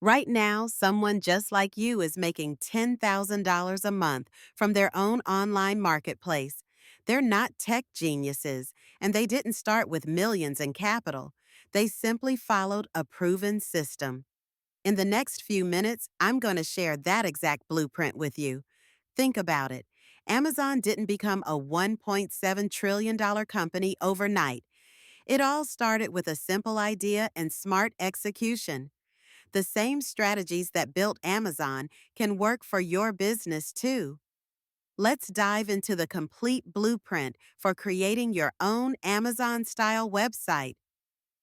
Right now, someone just like you is making $10,000 a month from their own online marketplace. They're not tech geniuses, and they didn't start with millions in capital. They simply followed a proven system. In the next few minutes, I'm going to share that exact blueprint with you. Think about it. Amazon didn't become a $1.7 trillion company overnight. It all started with a simple idea and smart execution. The same strategies that built Amazon can work for your business too. Let's dive into the complete blueprint for creating your own Amazon-style website.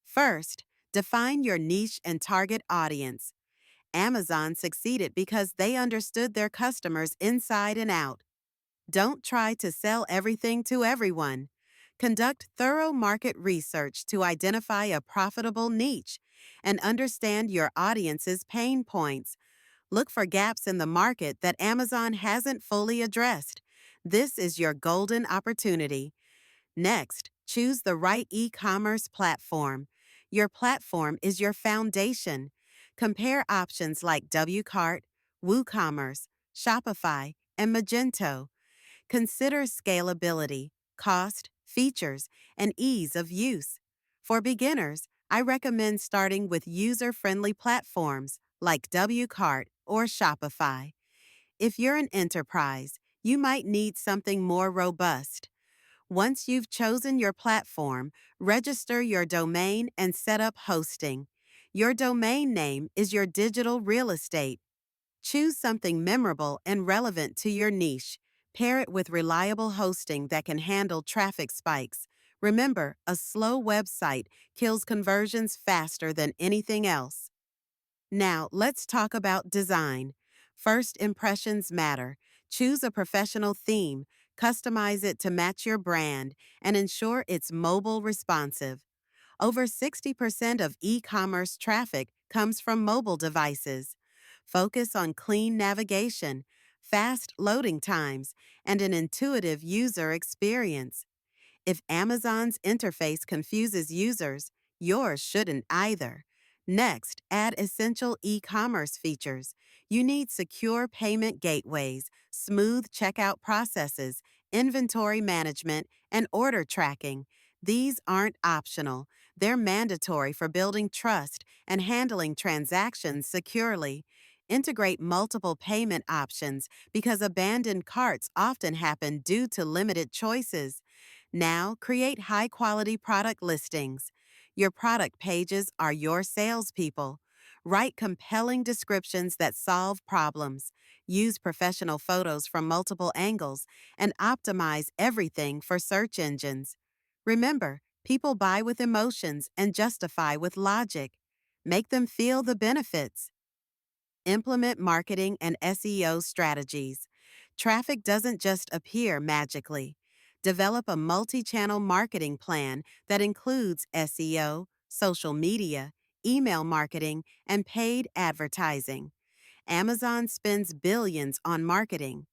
First, define your niche and target audience. Amazon succeeded because they understood their customers inside and out. Don't try to sell everything to everyone. Conduct thorough market research to identify a profitable niche and understand your audience's pain points. Look for gaps in the market that Amazon hasn't fully addressed. This is your golden opportunity. Next, choose the right e-commerce platform. Your platform is your foundation. Compare options like WCart, WooCommerce, Shopify, and Magento. Consider scalability, cost, features, and ease of use. For beginners, I recommend starting with user-friendly platforms like WCart or Shopify. If you're an enterprise, you might need something more robust. Once you've chosen your platform, register your domain and set up hosting. Your domain name is your digital real estate. Choose something memorable and relevant to your niche. Pair it with reliable hosting that can handle traffic spikes. Remember, a slow website kills conversions faster than anything else. Now, let's talk about design. First impressions matter. Choose a professional theme, customize it to match your brand, and ensure it's mobile responsive. Over 60% of e-commerce traffic comes from mobile devices. Focus on clean navigation, fast loading times, and an intuitive user experience. If Amazon's interface confuses users, yours shouldn't either. Next, add essential e-commerce features. You need secure payment gateways, smooth checkout processes, inventory management, and order tracking. These aren't optional. They're mandatory for building trust and handling transactions securely. Integrate multiple payment options because abandoned carts often happen due to limited choices. Now, create high-quality product listings. Your product pages are your salespeople. Write compelling descriptions that solve problems. Use professional photos from multiple angles and optimize everything for search engines. Remember, people buy with emotions and justify with logic. Make them feel the benefits. Implement marketing and SEO strategies. Traffic doesn't just appear magically. Develop a multi-channel marketing plan that includes SEO, social media, email marketing, and paid advertising. Amazon spends billions on marketing.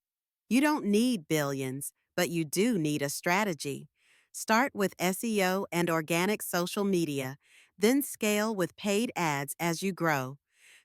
You don't need billions, but you do need a strategy. Start with SEO and organic social media, then scale with paid ads as you grow.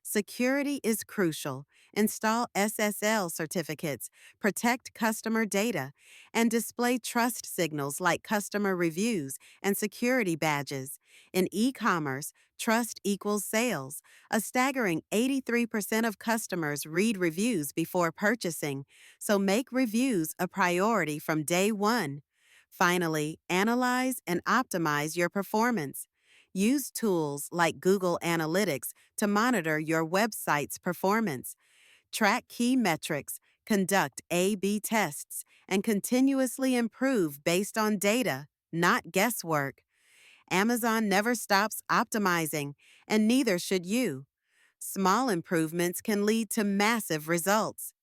Security is crucial. Install SSL certificates, protect customer data, and display trust signals like customer reviews and security badges. In e-commerce, trust equals sales. A staggering 83% of customers read reviews before purchasing, so make reviews a priority from day one. Finally, analyze and optimize your performance. Use tools like Google Analytics to monitor your website's performance. Track key metrics, conduct A/B tests, and continuously improve based on data, not guesswork. Amazon never stops optimizing, and neither should you. Small improvements can lead to massive results.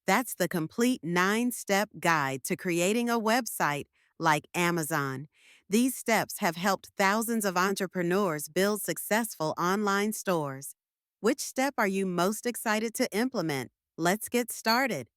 That's the complete 9-step guide to creating a website like Amazon. These steps have helped thousands of entrepreneurs build successful online stores. Which step are you most excited to implement? Let's get started.